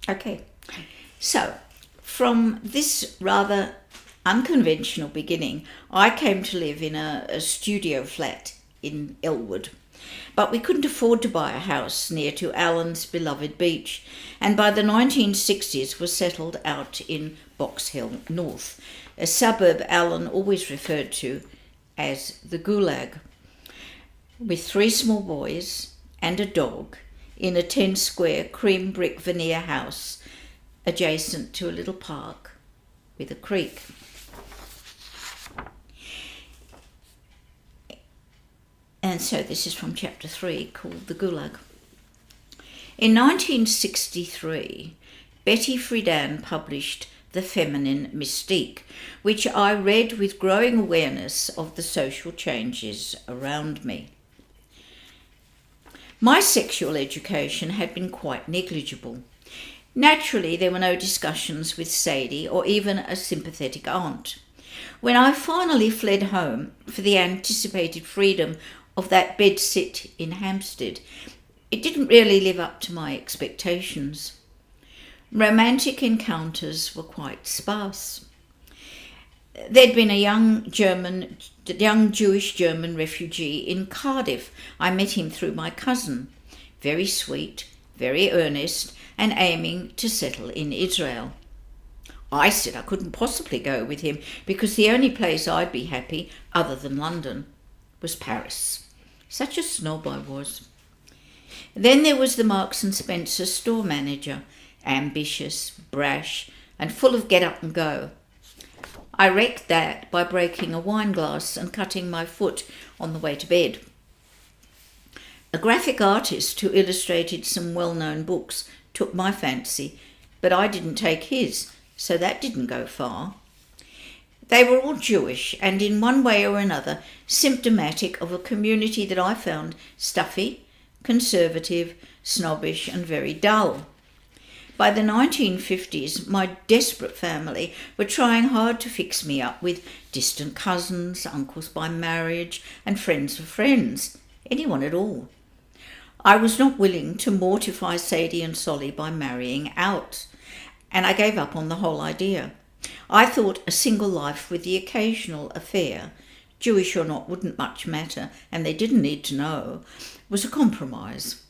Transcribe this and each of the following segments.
Okay, so from this rather unconventional beginning, I came to live in a studio flat in Elwood. But we couldn't afford to buy a house near to Alan's beloved beach, and by the 1960s was settled out in Box Hill North, a suburb Alan always referred to as the Gulag, with 3 small boys and a dog in a 10-square cream brick veneer house adjacent to a little park with a creek. And so this is from chapter 3, called The Gulag. In 1963, Betty Friedan published The Feminine Mystique, which I read with growing awareness of the social changes around me. My sexual education had been quite negligible. Naturally, there were no discussions with Sadie or even a sympathetic aunt. When I finally fled home for the anticipated freedom of that bedsit in Hampstead, it didn't really live up to my expectations. Romantic encounters were quite sparse. There'd been a young Jewish German refugee in Cardiff. I met him through my cousin. Very sweet, very earnest, and aiming to settle in Israel. I said I couldn't possibly go with him because the only place I'd be happy, other than London, was Paris. Such a snob I was. Then there was the Marks and Spencer store manager, ambitious, brash, and full of get up and go. I wrecked that by breaking a wine glass and cutting my foot on the way to bed. A graphic artist who illustrated some well-known books took my fancy, but I didn't take his, so that didn't go far. They were all Jewish and in one way or another symptomatic of a community that I found stuffy, conservative, snobbish and very dull. By the 1950s, my desperate family were trying hard to fix me up with distant cousins, uncles by marriage and friends of friends, anyone at all. I was not willing to mortify Sadie and Solly by marrying out, and I gave up on the whole idea. I thought a single life with the occasional affair, Jewish or not wouldn't much matter, and they didn't need to know, was a compromise.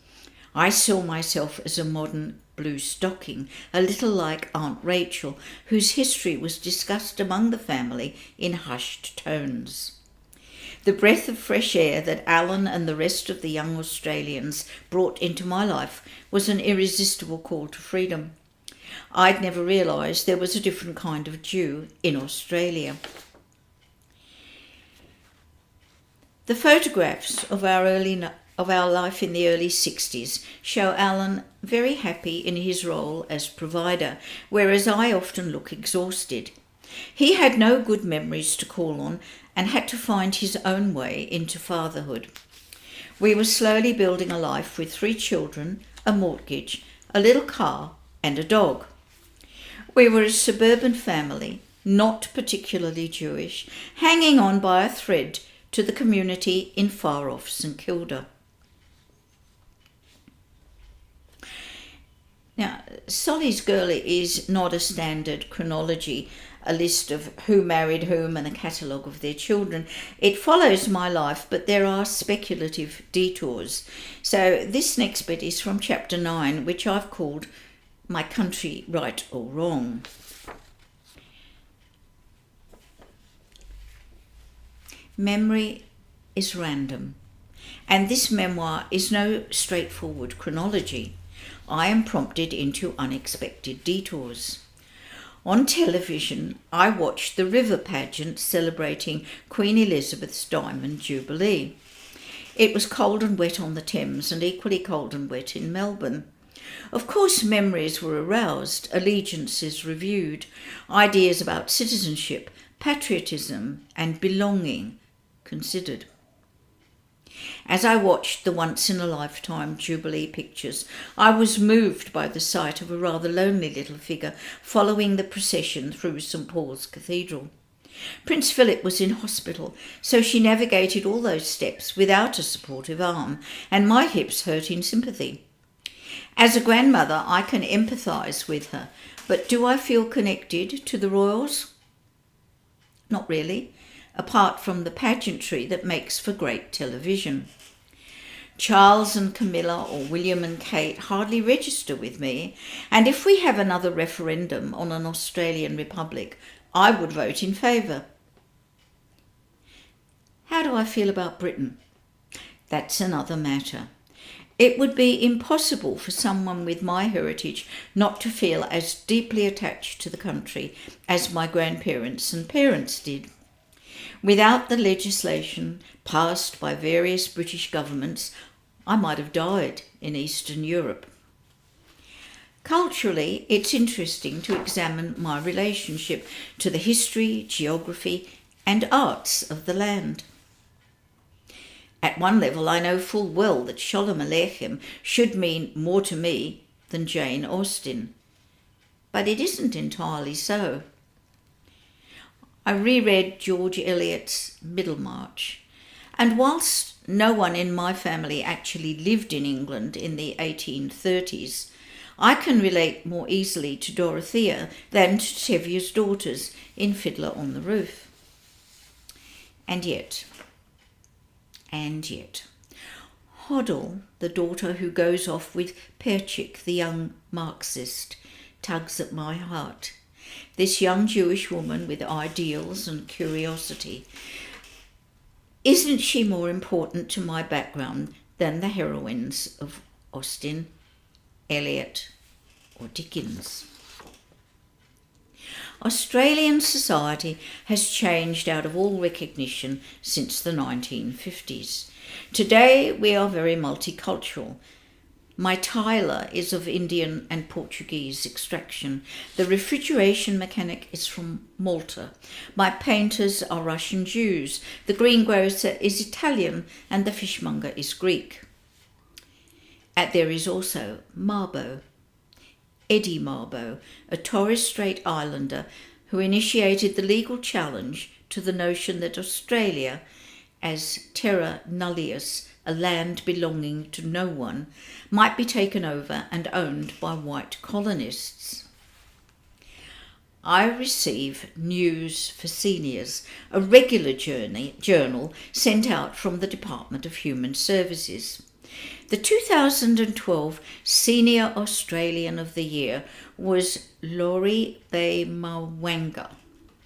I saw myself as a modern blue stocking, a little like Aunt Rachel, whose history was discussed among the family in hushed tones. The breath of fresh air that Alan and the rest of the young Australians brought into my life was an irresistible call to freedom. I'd never realised there was a different kind of Jew in Australia. The photographs of our life in the early 60s show Alan very happy in his role as provider, whereas I often look exhausted. He had no good memories to call on and had to find his own way into fatherhood. We were slowly building a life with 3 children, a mortgage, a little car and a dog. We were a suburban family, not particularly Jewish, hanging on by a thread to the community in far-off St Kilda. Now, Solly's Girlie is not a standard chronology, a list of who married whom and a catalogue of their children. It follows my life, but there are speculative detours. So this next bit is from chapter 9, which I've called My Country, Right or Wrong. Memory is random, and this memoir is no straightforward chronology. I am prompted into unexpected detours. On television, I watched the river pageant celebrating Queen Elizabeth's Diamond Jubilee. It was cold and wet on the Thames and equally cold and wet in Melbourne. Of course, memories were aroused, allegiances reviewed, ideas about citizenship, patriotism and belonging considered. As I watched the once-in-a-lifetime Jubilee pictures, I was moved by the sight of a rather lonely little figure following the procession through St Paul's Cathedral. Prince Philip was in hospital, so she navigated all those steps without a supportive arm, and my hips hurt in sympathy. As a grandmother, I can empathise with her, but do I feel connected to the royals? Not really, apart from the pageantry that makes for great television. Charles and Camilla or William and Kate hardly register with me, and if we have another referendum on an Australian republic, I would vote in favour. How do I feel about Britain? That's another matter. It would be impossible for someone with my heritage not to feel as deeply attached to the country as my grandparents and parents did. Without the legislation passed by various British governments, I might have died in Eastern Europe. Culturally, it's interesting to examine my relationship to the history, geography, and arts of the land. At one level, I know full well that Sholem Aleichem should mean more to me than Jane Austen. But it isn't entirely so. I reread George Eliot's Middlemarch, and whilst no one in my family actually lived in England in the 1830s, I can relate more easily to Dorothea than to Tevye's daughters in Fiddler on the Roof. And yet, Hoddle, the daughter who goes off with Perchik, the young Marxist, tugs at my heart. This young Jewish woman with ideals and curiosity. Isn't she more important to my background than the heroines of Austen, Eliot, or Dickens? Australian society has changed out of all recognition since the 1950s. Today we are very multicultural. My tiler is of Indian and Portuguese extraction. The refrigeration mechanic is from Malta. My painters are Russian Jews. The greengrocer is Italian and the fishmonger is Greek. And there is also Mabo. Eddie Mabo, a Torres Strait Islander who initiated the legal challenge to the notion that Australia, as terra nullius, a land belonging to no one, might be taken over and owned by white colonists. I receive News for Seniors, a regular journal sent out from the Department of Human Services. The 2012 Senior Australian of the Year was Laurie Bay Mawanga.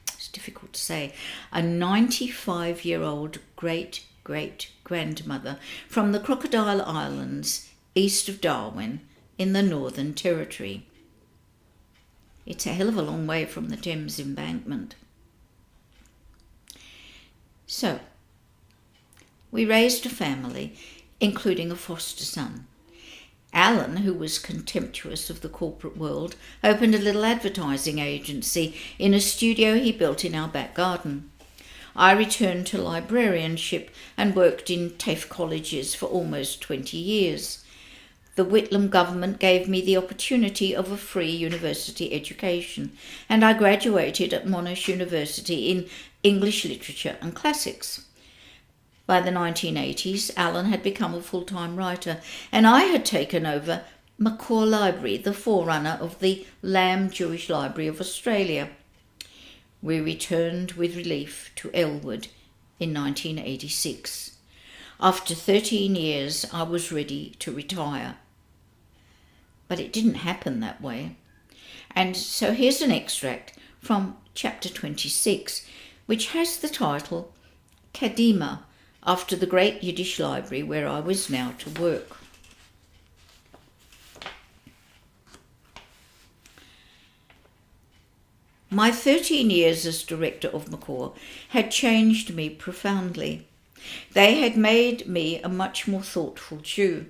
It's difficult to say. A 95-year-old great-great-grandmother from the Crocodile Islands east of Darwin in the Northern Territory. It's a hell of a long way from the Thames embankment. So, we raised a family, including a foster son. Alan, who was contemptuous of the corporate world, opened a little advertising agency in a studio he built in our back garden. I returned to librarianship and worked in TAFE colleges for almost 20 years. The Whitlam government gave me the opportunity of a free university education, and I graduated at Monash University in English Literature and Classics. By the 1980s, Alan had become a full-time writer, and I had taken over Macquarie Library, the forerunner of the Lamb Jewish Library of Australia. We returned with relief to Elwood in 1986. After 13 years, I was ready to retire. But it didn't happen that way. And so here's an extract from chapter 26, which has the title Kadima, after the great Yiddish library where I was now to work. My 13 years as director of Macquarie had changed me profoundly. They had made me a much more thoughtful Jew.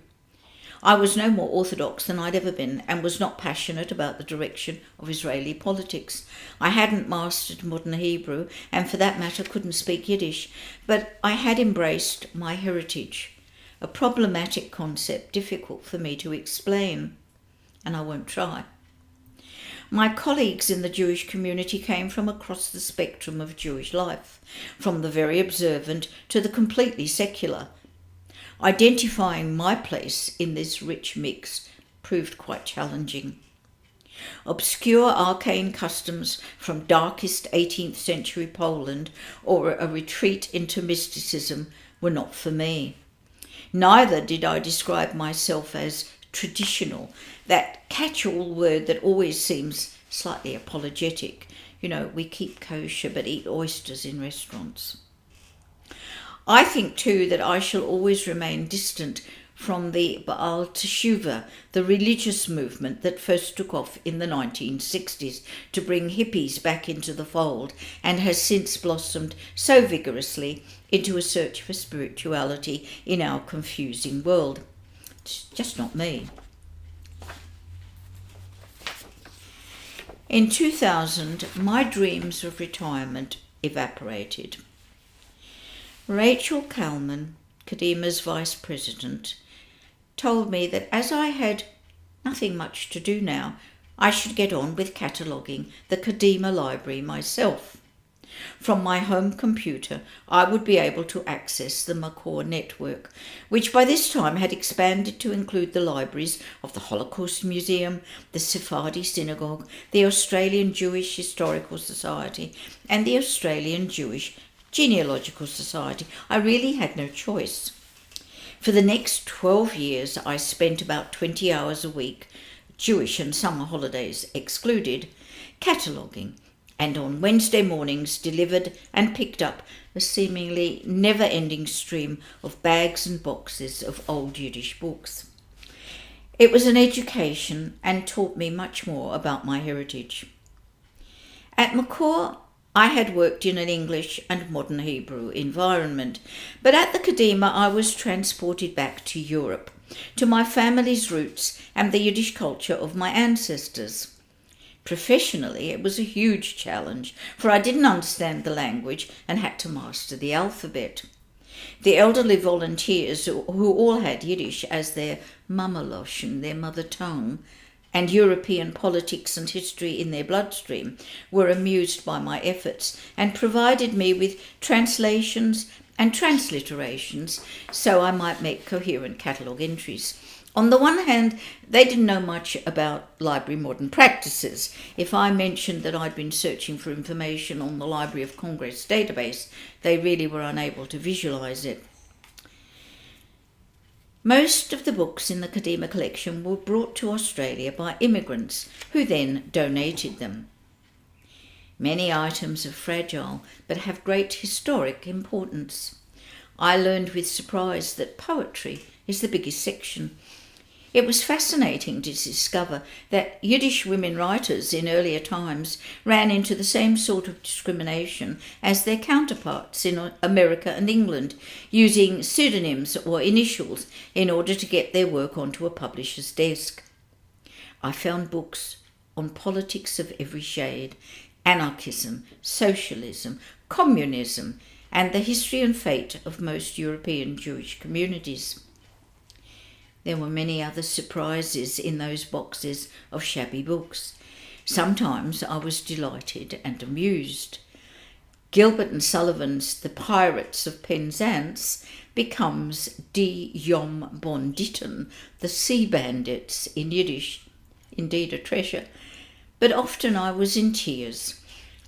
I was no more orthodox than I'd ever been and was not passionate about the direction of Israeli politics. I hadn't mastered modern Hebrew and for that matter couldn't speak Yiddish, but I had embraced my heritage, a problematic concept difficult for me to explain, and I won't try. My colleagues in the Jewish community came from across the spectrum of Jewish life, from the very observant to the completely secular. Identifying my place in this rich mix proved quite challenging. Obscure arcane customs from darkest 18th century Poland or a retreat into mysticism were not for me. Neither did I describe myself as traditional, that catch-all word that always seems slightly apologetic. We keep kosher but eat oysters in restaurants. I think too that I shall always remain distant from the Baal Teshuvah, the religious movement that first took off in the 1960s to bring hippies back into the fold and has since blossomed so vigorously into a search for spirituality in our confusing world. It's just not me. In 2000, my dreams of retirement evaporated. Rachel Kalman, Kadimah's vice president, told me that as I had nothing much to do now, I should get on with cataloguing the Kadimah library myself. From my home computer, I would be able to access the Makor network, which by this time had expanded to include the libraries of the Holocaust Museum, the Sephardi Synagogue, the Australian Jewish Historical Society, and the Australian Jewish Genealogical Society. I really had no choice. For the next 12 years, I spent about 20 hours a week, Jewish and summer holidays excluded, cataloguing, and on Wednesday mornings delivered and picked up a seemingly never-ending stream of bags and boxes of old Yiddish books. It was an education and taught me much more about my heritage. At Makor, I had worked in an English and modern Hebrew environment, but at the Kadimah I was transported back to Europe, to my family's roots and the Yiddish culture of my ancestors. Professionally, it was a huge challenge, for I didn't understand the language and had to master the alphabet. The elderly volunteers, who all had Yiddish as their Mamalosh, their mother tongue, and European politics and history in their bloodstream, were amused by my efforts and provided me with translations and transliterations so I might make coherent catalogue entries. On the one hand, they didn't know much about library modern practices. If I mentioned that I'd been searching for information on the Library of Congress database, they really were unable to visualise it. Most of the books in the Kadimah collection were brought to Australia by immigrants who then donated them. Many items are fragile but have great historic importance. I learned with surprise that poetry is the biggest section. It was fascinating to discover that Yiddish women writers in earlier times ran into the same sort of discrimination as their counterparts in America and England, using pseudonyms or initials in order to get their work onto a publisher's desk. I found books on politics of every shade, anarchism, socialism, communism, and the history and fate of most European Jewish communities. There were many other surprises in those boxes of shabby books. Sometimes I was delighted and amused. Gilbert and Sullivan's The Pirates of Penzance becomes Die Yom Banditen, the Sea Bandits in Yiddish. Indeed a treasure. But often I was in tears.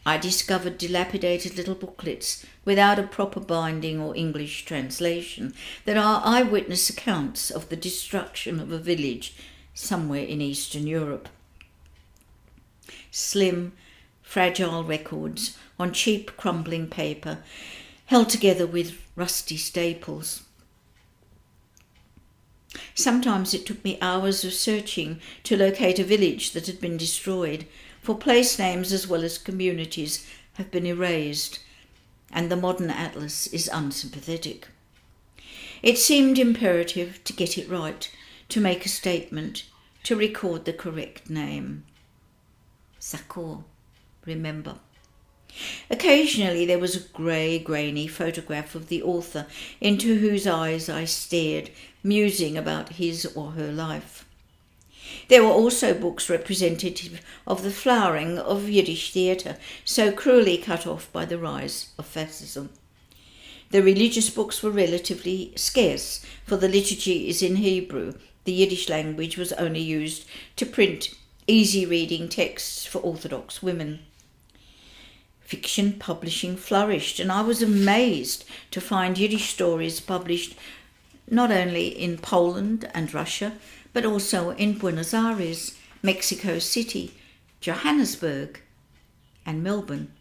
I discovered dilapidated little booklets without a proper binding or English translation that are eyewitness accounts of the destruction of a village somewhere in Eastern Europe. Slim, fragile records on cheap crumbling paper, held together with rusty staples. Sometimes it took me hours of searching to locate a village that had been destroyed, for place names as well as communities have been erased, and the modern atlas is unsympathetic. It seemed imperative to get it right, to make a statement, to record the correct name. Sakor, remember. Occasionally there was a grey, grainy photograph of the author into whose eyes I stared, musing about his or her life. There were also books representative of the flowering of Yiddish theatre, so cruelly cut off by the rise of fascism. The religious books were relatively scarce, for the liturgy is in Hebrew. The Yiddish language was only used to print easy-reading texts for Orthodox women. Fiction publishing flourished, and I was amazed to find Yiddish stories published not only in Poland and Russia, but also in Buenos Aires, Mexico City, Johannesburg, and Melbourne.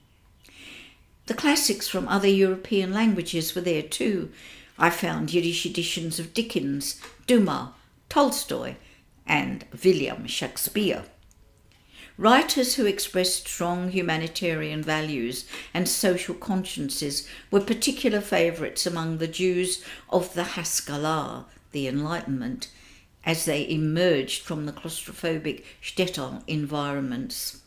The classics from other European languages were there too. I found Yiddish editions of Dickens, Dumas, Tolstoy, and William Shakespeare. Writers who expressed strong humanitarian values and social consciences were particular favourites among the Jews of the Haskalah, the Enlightenment, as they emerged from the claustrophobic shtetl environments.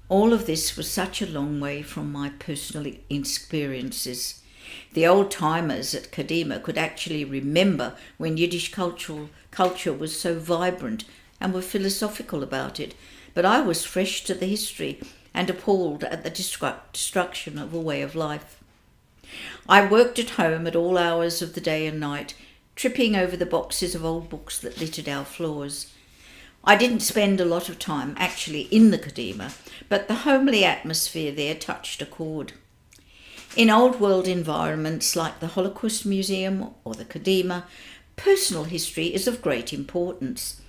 All of this was such a long way from my personal experiences. The old-timers at Kadima could actually remember when Yiddish culture was so vibrant and were philosophical about it, but I was fresh to the history and appalled at the destruction of a way of life. I worked at home at all hours of the day and night, tripping over the boxes of old books that littered our floors. I didn't spend a lot of time actually in the Kadima, but the homely atmosphere there touched a chord. In old world environments like the Holocaust Museum or the Kadima, personal history is of great importance.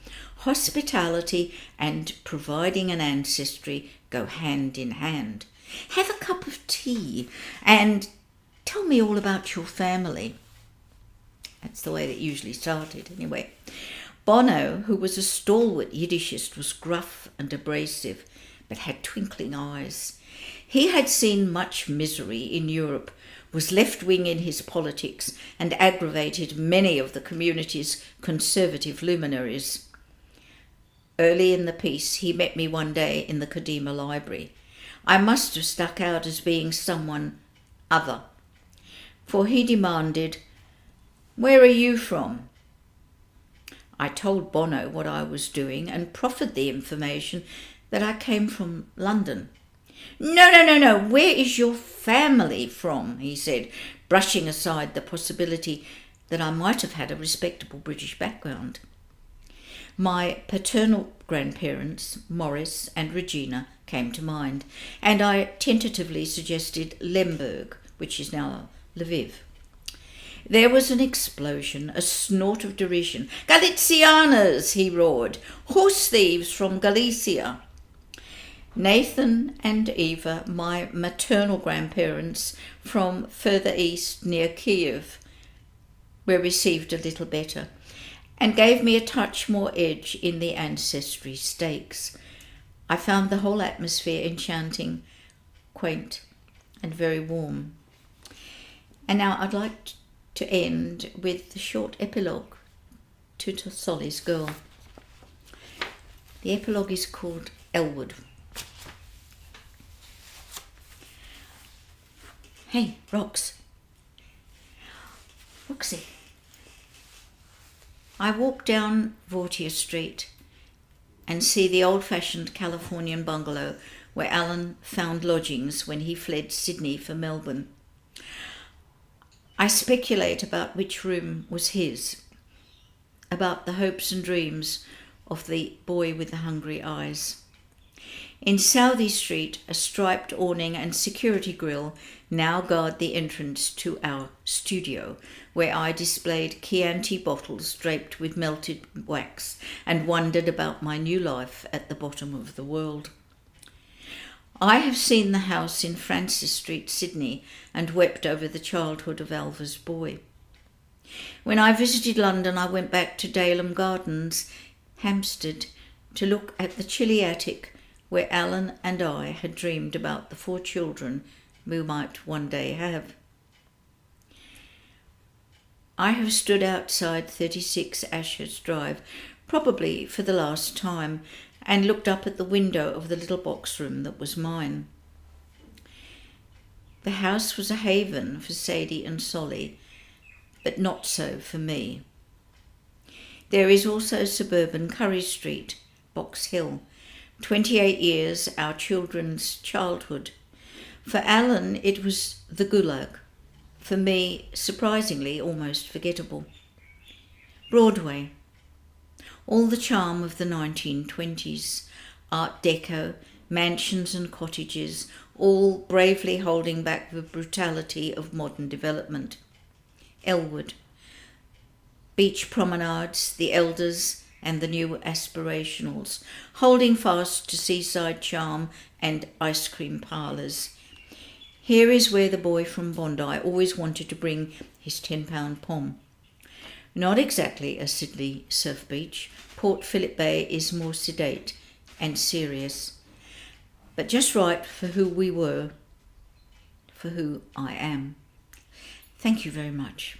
Hospitality and providing an ancestry go hand in hand. Have a cup of tea and tell me all about your family. That's the way that usually started anyway. Bono, who was a stalwart Yiddishist, was gruff and abrasive, but had twinkling eyes. He had seen much misery in Europe, was left-wing in his politics, and aggravated many of the community's conservative luminaries. Early in the piece, he met me one day in the Kadima library. I must have stuck out as being someone other, for he demanded, "Where are you from?" I told Bono what I was doing and proffered the information that I came from London. No, where is your family from?" he said, brushing aside the possibility that I might have had a respectable British background. My paternal grandparents, Morris and Regina, came to mind, and I tentatively suggested Lemberg, which is now Lviv. There was an explosion, a snort of derision. "Galicianas!" he roared. "Horse thieves from Galicia!" Nathan and Eva, my maternal grandparents from further east near Kiev, were received a little better and gave me a touch more edge in the ancestry stakes. I found the whole atmosphere enchanting, quaint, and very warm. And now I'd like to end with the short epilogue to Tossoli's Girl. The epilogue is called Elwood. Hey, Roxy. I walk down Vautier Street and see the old-fashioned Californian bungalow where Alan found lodgings when he fled Sydney for Melbourne. I speculate about which room was his, about the hopes and dreams of the boy with the hungry eyes. In Southey Street, a striped awning and security grille now guard the entrance to our studio, where I displayed Chianti bottles draped with melted wax and wondered about my new life at the bottom of the world. I have seen the house in Francis Street, Sydney, and wept over the childhood of Alva's boy. When I visited London, I went back to Daleham Gardens, Hampstead, to look at the chilly attic where Alan and I had dreamed about the 4 children we might one day have. I have stood outside 36 Ashurst Drive, probably for the last time, and looked up at the window of the little box room that was mine. The house was a haven for Sadie and Solly, but not so for me. There is also suburban Curry Street, Box Hill, 28 years, our children's childhood. For Alan, it was the Gulag. For me, surprisingly, almost forgettable. Broadway. All the charm of the 1920s. Art Deco, mansions and cottages, all bravely holding back the brutality of modern development. Elwood. Beach promenades, the elders and the new aspirationals, holding fast to seaside charm and ice cream parlours. Here is where the boy from Bondi always wanted to bring his £10 pom. Not exactly a Sydney surf beach, Port Phillip Bay is more sedate and serious, but just right for who we were, for who I am. Thank you very much.